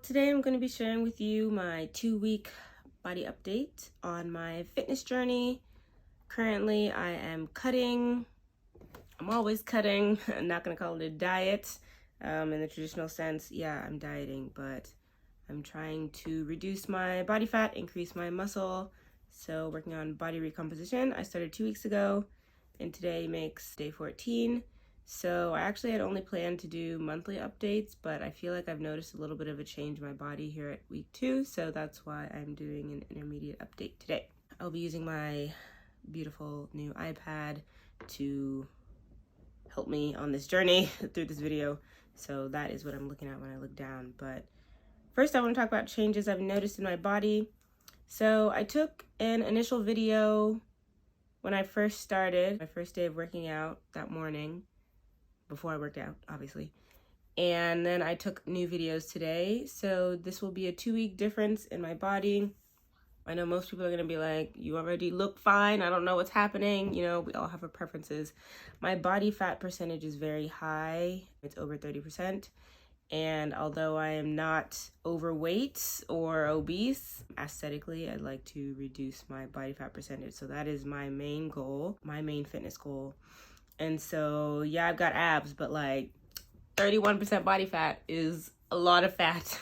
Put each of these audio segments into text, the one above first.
Today I'm going to be sharing with you my 2-week body update on my fitness journey. Currently I am cutting. I'm always cutting. I'm not going to call it a diet in the traditional sense. Yeah, I'm dieting, but I'm trying to reduce my body fat, increase my muscle. So working on body recomposition. I started 2 weeks ago and today makes day 14. So I actually had only planned to do monthly updates, but I feel like I've noticed a little bit of a change in my body here at week 2, so that's why I'm doing an intermediate update today. I'll be using my beautiful new iPad to help me on this journey through this video, so that is what I'm looking at when I look down. But first I want to talk about changes I've noticed in my body. So I took an initial video when I first started, my first day of working out that morning, before I worked out, obviously. And then I took new videos today. So this will be a 2-week difference in my body. I know most people are gonna be like, you already look fine. I don't know what's happening. You know, we all have our preferences. My body fat percentage is very high. It's over 30%. And although I am not overweight or obese, aesthetically, I'd like to reduce my body fat percentage. So that is my main goal, my main fitness goal. And so, yeah, I've got abs, but like 31% body fat is a lot of fat.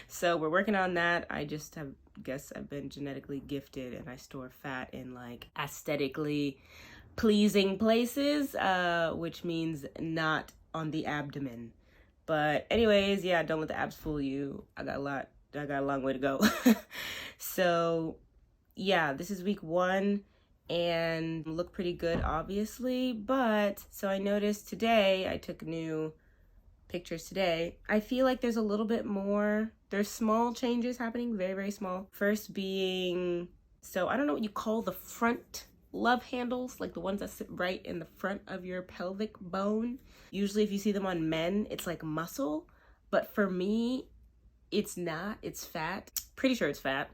So we're working on that. I just guess I've been genetically gifted and I store fat in like aesthetically pleasing places, which means not on the abdomen. But anyways, yeah, don't let the abs fool you. I got a long way to go. So yeah, this is week 1 and look pretty good, obviously. But so I noticed today, I took new pictures today. I feel like there's a little bit more, there's small changes happening, very, very small. First being, so I don't know what you call the front love handles, like the ones that sit right in the front of your pelvic bone. Usually if you see them on men, it's like muscle, but for me, it's not, it's fat. Pretty sure it's fat.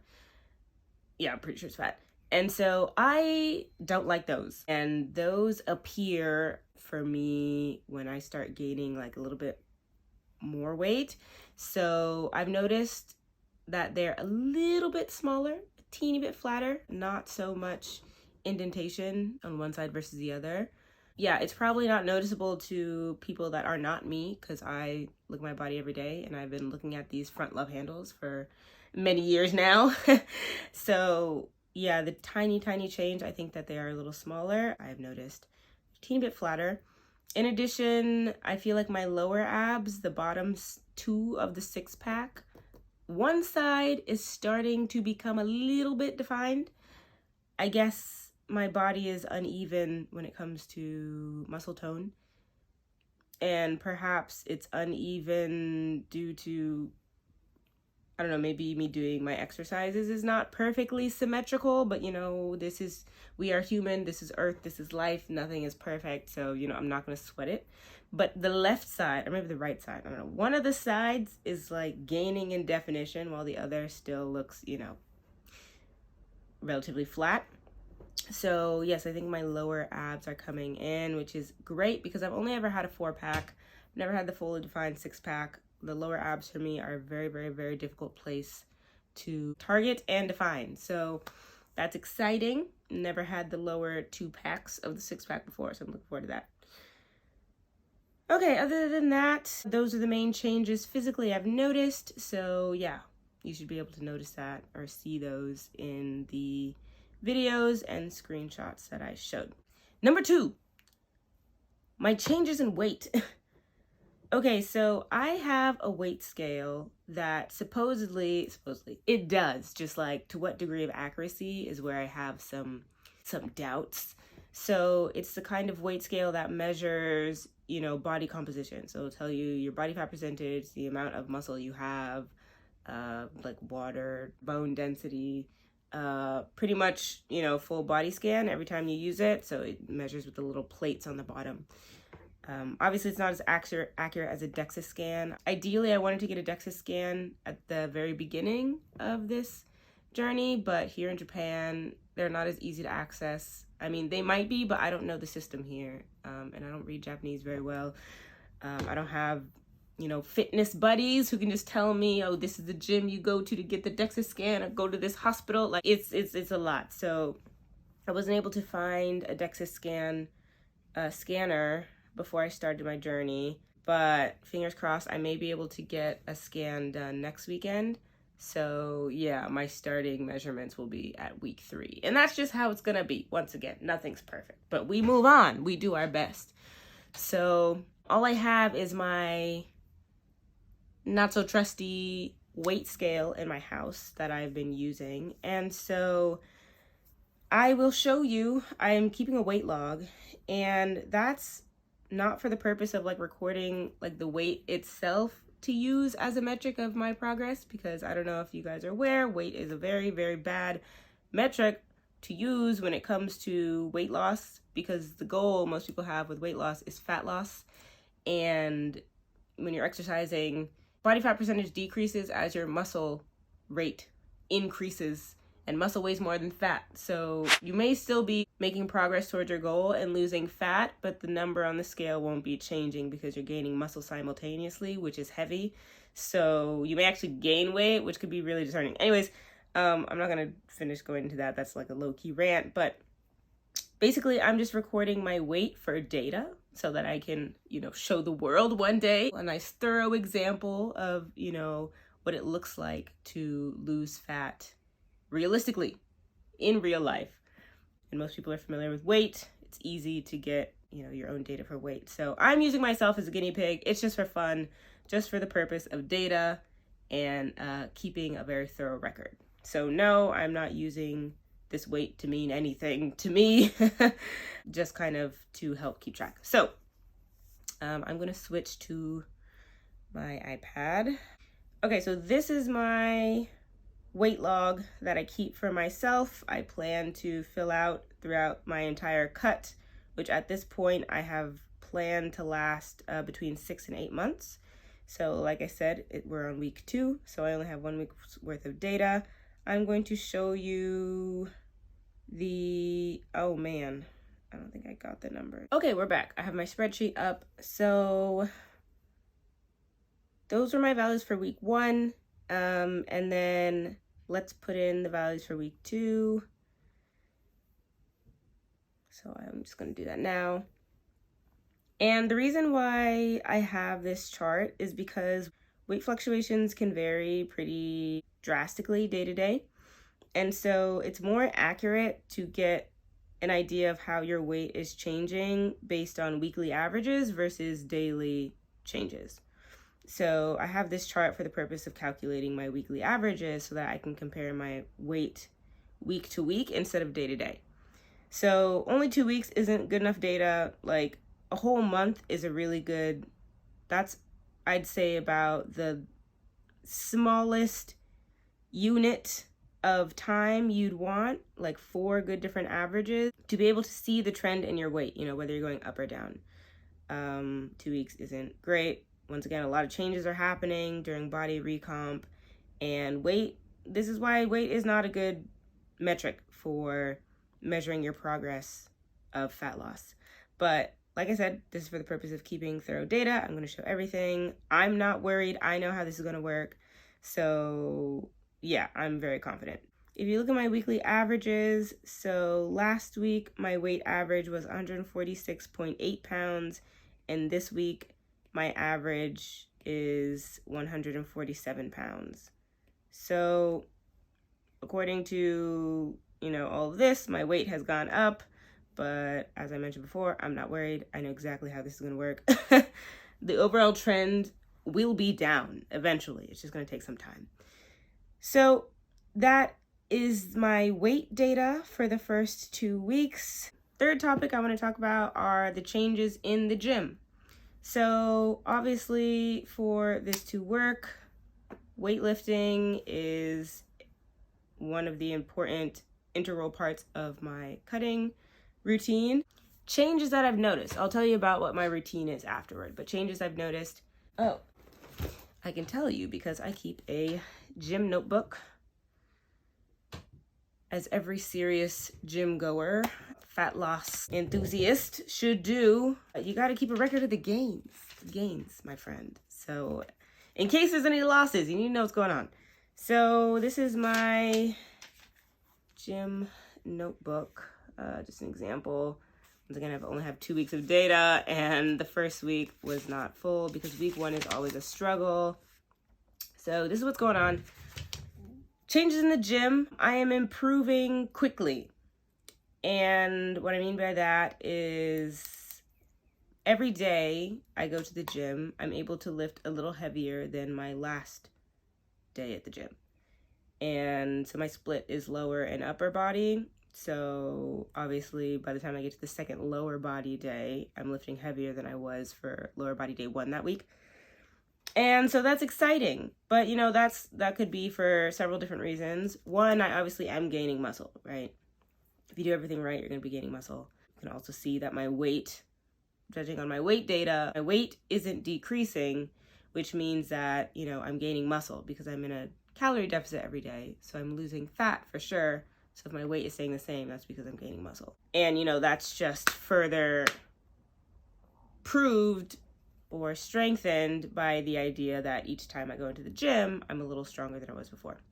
Yeah, I'm pretty sure it's fat. And so I don't like those. And those appear for me when I start gaining like a little bit more weight. So I've noticed that they're a little bit smaller, a teeny bit flatter, not so much indentation on one side versus the other. Yeah, it's probably not noticeable to people that are not me because I look at my body every day and I've been looking at these front love handles for many years now. So yeah, the tiny change, I think that they are a little smaller. I've noticed a teeny bit flatter. In addition, I feel like my lower abs, the bottom 2 of the 6-pack, one side is starting to become a little bit defined. I guess my body is uneven when it comes to muscle tone. And perhaps it's uneven due to, I don't know, maybe me doing my exercises is not perfectly symmetrical, but you know, we are human, this is earth, this is life, nothing is perfect, so you know, I'm not gonna sweat it. But the left side, or maybe the right side, I don't know, one of the sides is like gaining in definition while the other still looks, you know, relatively flat. So yes, I think my lower abs are coming in, which is great because I've only ever had a 4-pack, never had the fully defined 6-pack. The lower abs for me are a very, very, very difficult place to target and define. So that's exciting. Never had the lower 2 packs of the 6-pack before, so I'm looking forward to that. Okay, other than that, those are the main changes physically I've noticed. So yeah, you should be able to notice that or see those in the videos and screenshots that I showed. Number 2, my changes in weight. Okay, so I have a weight scale that supposedly it does, just like to what degree of accuracy is where I have some doubts. So it's the kind of weight scale that measures, you know, body composition. So it'll tell you your body fat percentage, the amount of muscle you have, like water, bone density, pretty much, you know, full body scan every time you use it. So it measures with the little plates on the bottom. Obviously, it's not as accurate as a DEXA scan. Ideally, I wanted to get a DEXA scan at the very beginning of this journey, but here in Japan, they're not as easy to access. I mean, they might be, but I don't know the system here, and I don't read Japanese very well. I don't have you know, fitness buddies who can just tell me, oh, this is the gym you go to get the DEXA scan, or go to this hospital. Like it's a lot. So I wasn't able to find a DEXA scanner before I started my journey, but fingers crossed I may be able to get a scan done next weekend. So yeah, my starting measurements will be at week 3. And that's just how it's gonna be. Once again, nothing's perfect, but we move on. We do our best. So all I have is my not so trusty weight scale in my house that I've been using. And so I will show you, I am keeping a weight log, and that's not for the purpose of like recording like the weight itself to use as a metric of my progress, because I don't know if you guys are aware, weight is a very, very bad metric to use when it comes to weight loss, because the goal most people have with weight loss is fat loss. And when you're exercising, body fat percentage decreases as your muscle rate increases, and muscle weighs more than fat. So you may still be making progress towards your goal and losing fat, but the number on the scale won't be changing because you're gaining muscle simultaneously, which is heavy. So you may actually gain weight, which could be really disheartening. Anyways, I'm not gonna finish going into that. That's like a low-key rant, but basically I'm just recording my weight for data so that I can, you know, show the world one day a nice thorough example of, you know, what it looks like to lose fat realistically in real life. And most people are familiar with weight. It's easy to get, you know, your own data for weight. So I'm using myself as a guinea pig. It's just for fun, just for the purpose of data and keeping a very thorough record. So no, I'm not using this weight to mean anything to me, just kind of to help keep track. So I'm gonna switch to my iPad. Okay, so this is my weight log that I keep for myself. I plan to fill out throughout my entire cut, which at this point I have planned to last between 6 and 8 months. So like I said, we're on week 2, so I only have 1 week's worth of data. I'm going to show you oh man, I don't think I got the number. Okay, we're back. I have my spreadsheet up. So those were my values for week 1. And then let's put in the values for week 2. So I'm just going to do that now. And the reason why I have this chart is because weight fluctuations can vary pretty drastically day to day. And so it's more accurate to get an idea of how your weight is changing based on weekly averages versus daily changes. So I have this chart for the purpose of calculating my weekly averages so that I can compare my weight week to week instead of day to day. So only 2 weeks isn't good enough data. Like a whole month is a really good, that's, I'd say, about the smallest unit of time you'd want, like 4 good different averages to be able to see the trend in your weight, you know, whether you're going up or down. 2 weeks isn't great. Once again, a lot of changes are happening during body recomp, and weight, this is why weight is not a good metric for measuring your progress of fat loss. But like I said, this is for the purpose of keeping thorough data. I'm going to show everything. I'm not worried. I know how this is going to work. So yeah, I'm very confident. If you look at my weekly averages, so last week my weight average was 146.8 pounds, and this week my average is 147 pounds. So according to, you know, all of this, my weight has gone up, but as I mentioned before, I'm not worried. I know exactly how this is going to work. The overall trend will be down eventually. It's just going to take some time. So that is my weight data for the first 2 weeks. Third topic I want to talk about are the changes in the gym. So obviously for this to work, weightlifting is one of the important integral parts of my cutting routine. Changes that I've noticed. I'll tell you about what my routine is afterward, but changes I've noticed. Oh, I can tell you because I keep a gym notebook, as every serious gym goer, fat loss enthusiast should do. You got to keep a record of the gains, my friend. So in case there's any losses, you need to know what's going on. So this is my gym notebook, just an example. Once again, I only have 2 weeks of data, and the first week was not full because week 1 is always a struggle. So this is what's going on. Changes in the gym. I am improving quickly. And what I mean by that is every day I go to the gym, I'm able to lift a little heavier than my last day at the gym. And so my split is lower and upper body. So obviously by the time I get to the second lower body day, I'm lifting heavier than I was for lower body day 1 that week. And so that's exciting. But you know, that could be for several different reasons. One, I obviously am gaining muscle, right? If you do everything right, you're going to be gaining muscle. You can also see that my weight, judging on my weight data, my weight isn't decreasing, which means that, you know, I'm gaining muscle because I'm in a calorie deficit every day. So I'm losing fat for sure. So if my weight is staying the same, that's because I'm gaining muscle. And, you know, that's just further proved or strengthened by the idea that each time I go into the gym, I'm a little stronger than I was before.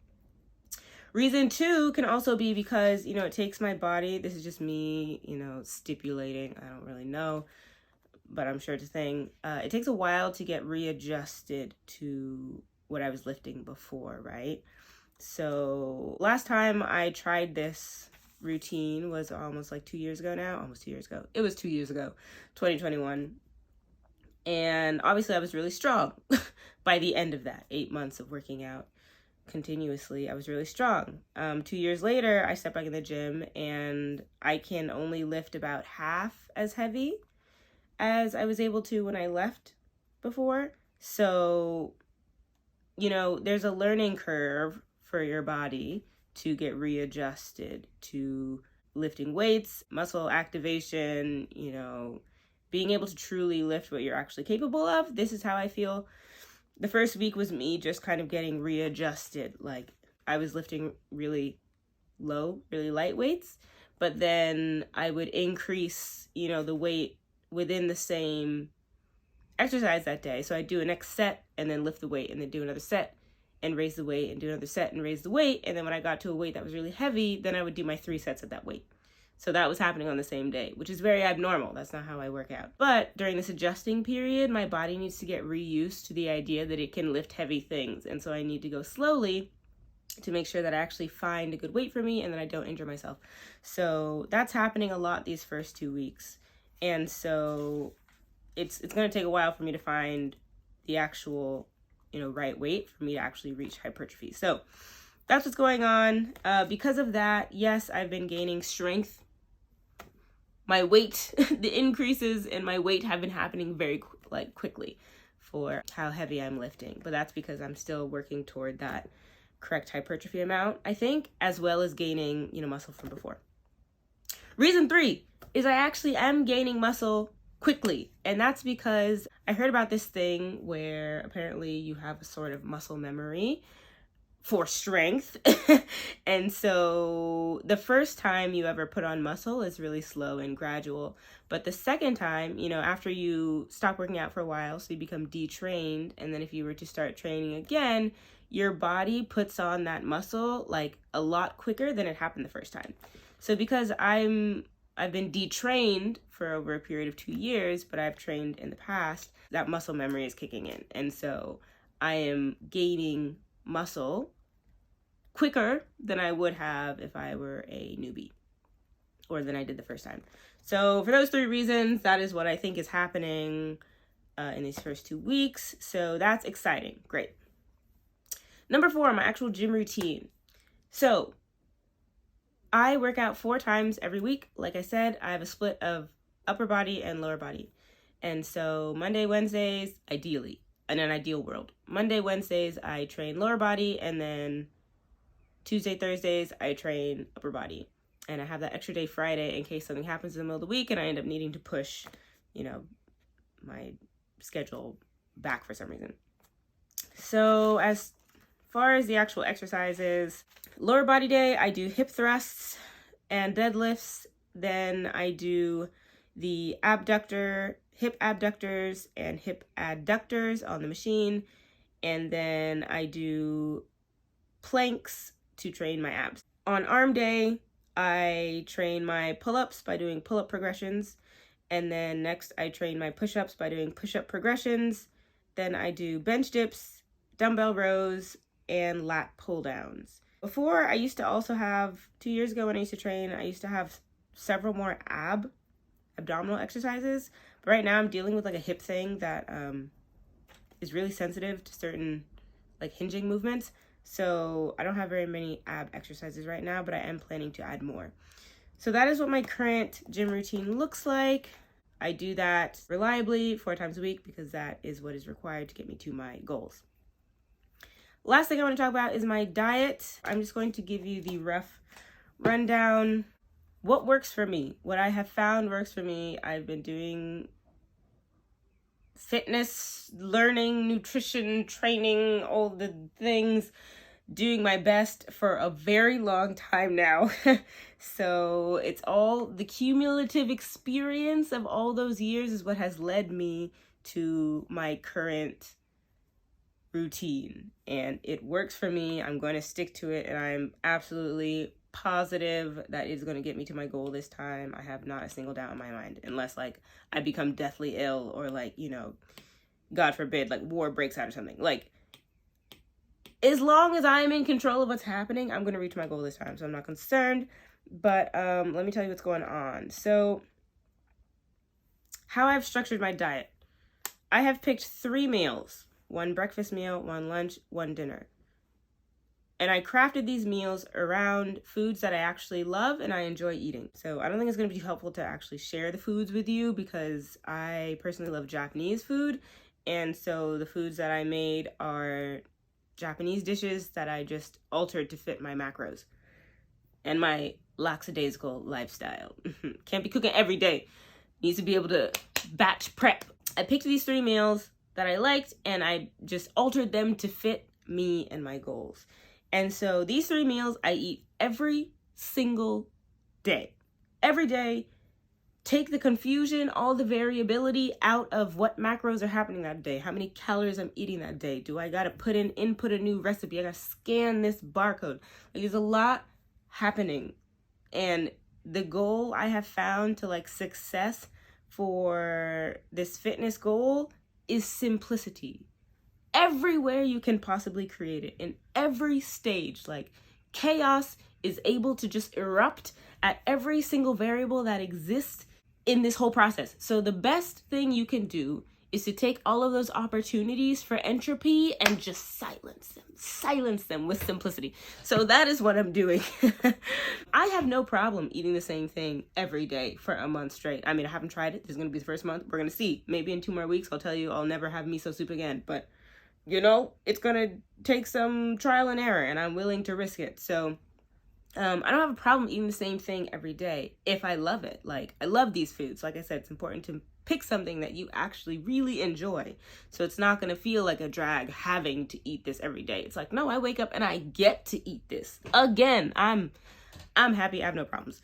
Reason 2 can also be because, you know, it takes my body, this is just me, you know, stipulating, I don't really know, but I'm sure it's a thing. It takes a while to get readjusted to what I was lifting before, right? So last time I tried this routine was almost like 2 years ago now, almost 2 years ago. It was 2 years ago, 2021. And obviously I was really strong by the end of that 8 months of working out continuously. I was really strong. 2 years later, I stepped back in the gym and I can only lift about half as heavy as I was able to when I left before. So, you know, there's a learning curve for your body to get readjusted to lifting weights, muscle activation, you know, being able to truly lift what you're actually capable of. This is how I feel. The first week was me just kind of getting readjusted. Like I was lifting really low, really light weights, but then I would increase, you know, the weight within the same exercise that day. So I'd do a next set and then lift the weight and then do another set and raise the weight and do another set and raise the weight. And then when I got to a weight that was really heavy, then I would do my 3 sets at that weight. So that was happening on the same day, which is very abnormal. That's not how I work out. But during this adjusting period, my body needs to get reused to the idea that it can lift heavy things. And so I need to go slowly to make sure that I actually find a good weight for me and that I don't injure myself. So that's happening a lot these first 2 weeks. And so it's going to take a while for me to find the actual, you know, right weight for me to actually reach hypertrophy. So that's what's going on. Because of that, yes, I've been gaining strength. My weight, the increases in my weight have been happening very quickly for how heavy I'm lifting. But that's because I'm still working toward that correct hypertrophy amount, I think, as well as gaining, you know, muscle from before. Reason 3 is I actually am gaining muscle quickly. And that's because I heard about this thing where apparently you have a sort of muscle memory for strength. And so the first time you ever put on muscle is really slow and gradual. But the second time, you know, after you stop working out for a while, so you become detrained, and then if you were to start training again, your body puts on that muscle like a lot quicker than it happened the first time. So because I've been detrained for over a period of 2 years, but I've trained in the past, that muscle memory is kicking in. And so I am gaining muscle quicker than I would have if I were a newbie or than I did the first time. So for those 3 reasons, that is what I think is happening in these first 2 weeks. So that's exciting. Great. Number 4, my actual gym routine. So I work out 4 times every week. Like I said, I have a split of upper body and lower body. And so Monday, Wednesdays, ideally, in an ideal world, Monday, Wednesdays, I train lower body, and then Tuesday, Thursdays, I train upper body. And I have that extra day Friday in case something happens in the middle of the week and I end up needing to push, you know, my schedule back for some reason. So as far as the actual exercises, lower body day, I do hip thrusts and deadlifts. Then I do the abductor hip abductors and hip adductors on the machine. And then I do planks to train my abs. On arm day, I train my pull-ups by doing pull-up progressions. And then next I train my push-ups by doing push-up progressions. Then I do bench dips, dumbbell rows, and lat pull-downs. Before, I used to also have, 2 years ago when I used to train, I used to have several more abdominal exercises. But right now I'm dealing with like a hip thing that is really sensitive to certain like hinging movements. So I don't have very many ab exercises right now, but I am planning to add more. So that is what my current gym routine looks like. I do that reliably 4 times a week because that is what is required to get me to my goals. Last thing I want to talk about is my diet. I'm just going to give you the rough rundown. What works for me? What I have found works for me. I've been doing fitness, learning, nutrition, training, all the things, doing my best for a very long time now. So it's all the cumulative experience of all those years is what has led me to my current routine. And it works for me. I'm going to stick to it, and I'm absolutely positive that is going to get me to my goal this time. I have not a single doubt in my mind, unless like I become deathly ill or like, you know, God forbid, like war breaks out or something. Like, as long as I'm in control of what's happening, I'm going to reach my goal this time. So I'm not concerned. But let me tell you what's going on. So how I've structured my diet. I have picked 3 meals. 1 breakfast meal, 1 lunch, 1 dinner. And I crafted these meals around foods that I actually love and I enjoy eating. So I don't think it's going to be helpful to actually share the foods with you because I personally love Japanese food. And so the foods that I made are Japanese dishes that I just altered to fit my macros and my lackadaisical lifestyle. Can't be cooking every day. Needs to be able to batch prep. I picked these 3 meals that I liked and I just altered them to fit me and my goals. And so these 3 meals I eat every single day. Every day. Take the confusion, all the variability out of what macros are happening that day. How many calories I'm eating that day. Do I got to input a new recipe? I got to scan this barcode. Like, there's a lot happening. And the goal I have found to like success for this fitness goal is simplicity. Everywhere you can possibly create it, in every stage, like chaos is able to just erupt at every single variable that exists in this whole process. So the best thing you can do is to take all of those opportunities for entropy and just silence them with simplicity. So that is what I'm doing. I have no problem eating the same thing every day for a month straight. I mean, I haven't tried it. This is going to be the first month. We're going to see. Maybe in 2 more weeks, I'll tell you I'll never have miso soup again. But, you know, it's going to take some trial and error, and I'm willing to risk it. So I don't have a problem eating the same thing every day if I love it. Like, I love these foods. Like I said, it's important to pick something that you actually really enjoy. So it's not going to feel like a drag having to eat this every day. It's like, no, I wake up and I get to eat this. Again, I'm happy. I have no problems.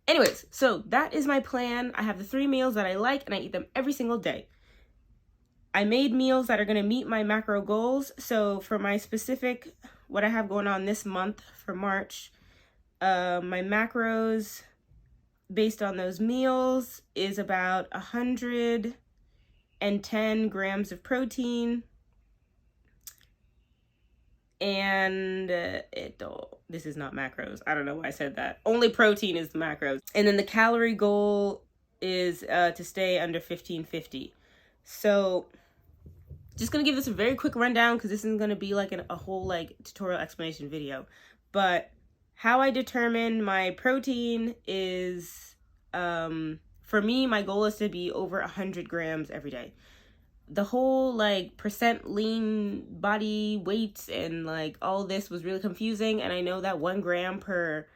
Anyways, so that is my plan. I have the 3 meals that I like and I eat them every single day. I made meals that are going to meet my macro goals. So for my specific, what I have going on this month for March, my macros based on those meals is about 110 grams of protein. And this is not macros. I don't know why I said that. Only protein is the macros. And then the calorie goal is to stay under 1550. So just going to give this a very quick rundown because this isn't going to be like a whole like tutorial explanation video. But how I determine my protein is, for me, my goal is to be over 100 grams every day. The whole like percent lean body weight and like all this was really confusing. And I know that 1 gram per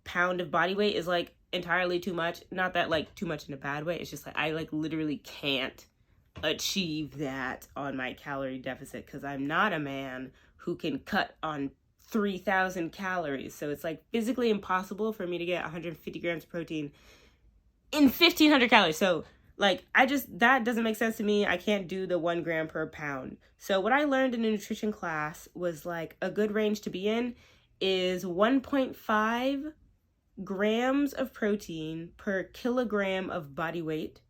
pound of body weight is like entirely too much. Not that like too much in a bad way. It's just like I like literally can't achieve that on my calorie deficit because I'm not a man who can cut on 3,000 calories. So it's like physically impossible for me to get 150 grams of protein in 1,500 calories. So Like, that doesn't make sense to me. I can't do the 1 gram per pound. So what I learned in a nutrition class was like a good range to be in is 1.5 grams of protein per kilogram of body weight.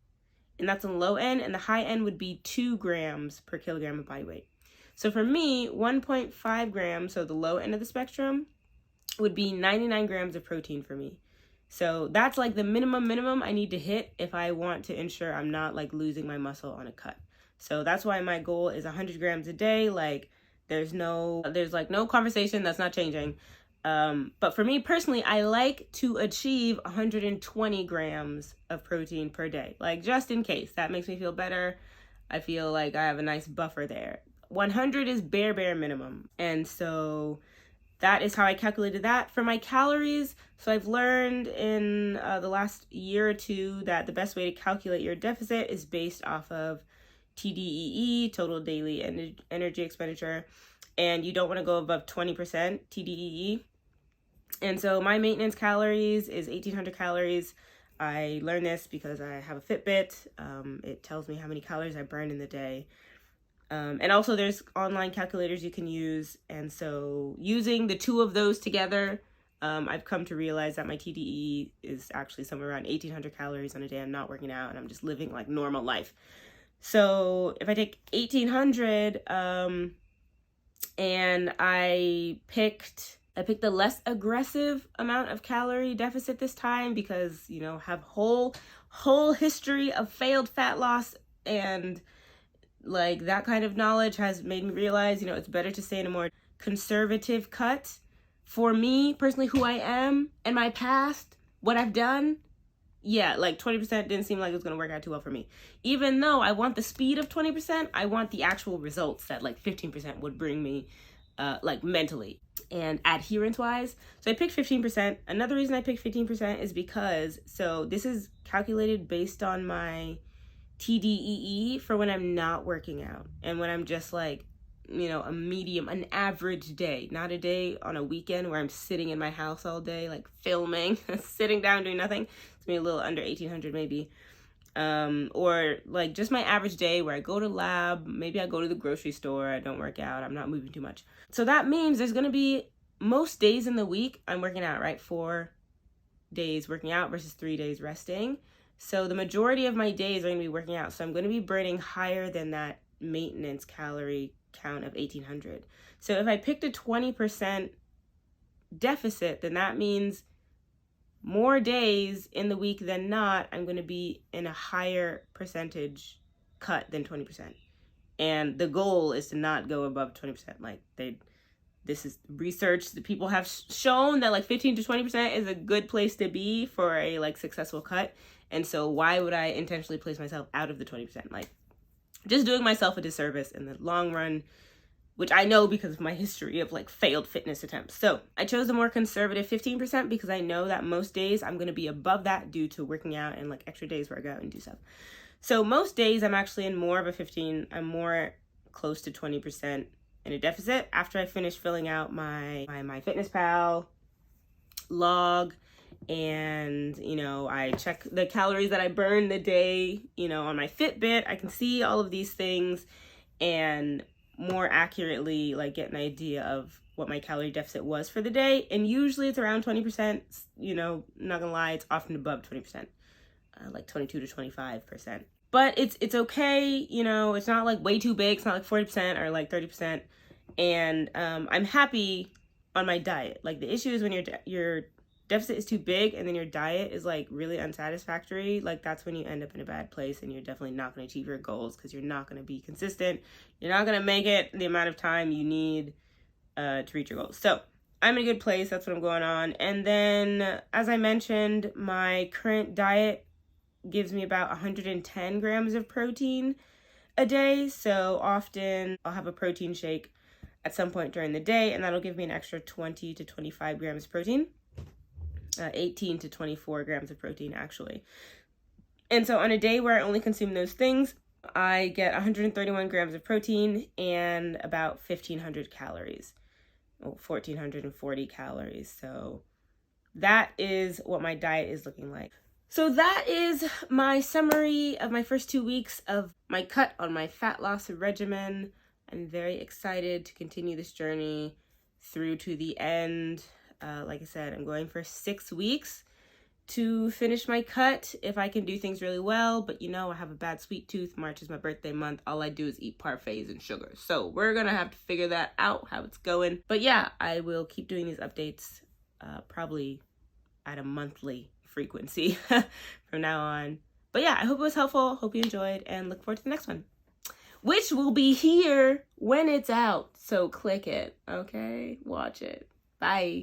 And that's on the low end, and the high end would be 2 grams per kilogram of body weight. So for me, 1.5 grams, so the low end of the spectrum, would be 99 grams of protein for me. So that's like the minimum I need to hit if I want to ensure I'm not like losing my muscle on a cut. So that's why my goal is 100 grams a day. Like there's like no conversation, that's not changing. But for me personally, I like to achieve 120 grams of protein per day, like just in case. That makes me feel better. I feel like I have a nice buffer there. 100 is bare minimum. And so that is how I calculated that. For my calories, so I've learned in the last year or two that the best way to calculate your deficit is based off of TDEE, total daily energy expenditure, and you don't want to go above 20% TDEE. And so my maintenance calories is 1,800 calories. I learned this because I have a Fitbit. It tells me how many calories I burn in the day. And also there's online calculators you can use. And so using the two of those together, I've come to realize that my TDE is actually somewhere around 1,800 calories on a day I'm not working out and I'm just living like normal life. So if I take 1,800 and I picked the less aggressive amount of calorie deficit this time because, you know, have whole history of failed fat loss, and like that kind of knowledge has made me realize, you know, it's better to stay in a more conservative cut. For me personally, who I am and my past, what I've done, yeah, like 20% didn't seem like it was going to work out too well for me. Even though I want the speed of 20%, I want the actual results that like 15% would bring me, like mentally and adherence wise. So I picked 15%. Another reason I picked 15% is because, so this is calculated based on my TDEE for when I'm not working out and when I'm just like, you know, an average day, not a day on a weekend where I'm sitting in my house all day, like filming, sitting down doing nothing. It's maybe a little under 1,800 maybe. Or like just my average day where I go to lab, maybe I go to the grocery store, I don't work out, I'm not moving too much. So that means there's going to be most days in the week I'm working out, right? 4 days working out versus 3 days resting. So the majority of my days are going to be working out. So I'm going to be burning higher than that maintenance calorie count of 1,800. So if I picked a 20% deficit, then that means more days in the week than not, I'm going to be in a higher percentage cut than 20%. And the goal is to not go above 20%. Like this is research that people have shown that like 15 to 20% is a good place to be for a like successful cut. And so why would I intentionally place myself out of the 20%? Like just doing myself a disservice in the long run, which I know because of my history of like failed fitness attempts. So I chose a more conservative 15% because I know that most days I'm going to be above that due to working out and like extra days where I go out and do stuff. So most days I'm actually in more of a 15, I'm more close to 20% in a deficit after I finish filling out my MyFitnessPal log. And, you know, I check the calories that I burn the day, you know, on my Fitbit. I can see all of these things and more accurately, like, get an idea of what my calorie deficit was for the day. And usually it's around 20%, you know, not gonna lie, it's often above 20%, like 22 to 25%. But it's okay, you know, it's not like way too big. It's not like 40% or like 30%. And I'm happy on my diet. Like the issue is when your deficit is too big and then your diet is like really unsatisfactory, like that's when you end up in a bad place and you're definitely not going to achieve your goals because you're not going to be consistent. You're not going to make it the amount of time you need to reach your goals. So I'm in a good place. That's what I'm going on. And then, as I mentioned, my current diet gives me about 110 grams of protein a day. So often I'll have a protein shake at some point during the day, and that'll give me an extra 20 to 25 grams of protein. 18 to 24 grams of protein actually. And so on a day where I only consume those things, I get 131 grams of protein and about 1,500 calories, 1,440 calories. So that is what my diet is looking like. So that is my summary of my first 2 weeks of my cut on my fat loss regimen. I'm very excited to continue this journey through to the end. Like I said, I'm going for 6 weeks to finish my cut if I can do things really well. But you know, I have a bad sweet tooth. March is my birthday month. All I do is eat parfaits and sugar. So we're gonna have to figure that out, how it's going. But yeah, I will keep doing these updates probably at a monthly frequency from now on. But yeah, I hope it was helpful. Hope you enjoyed and look forward to the next one, which will be here when it's out. So click it, okay? Watch it. Bye.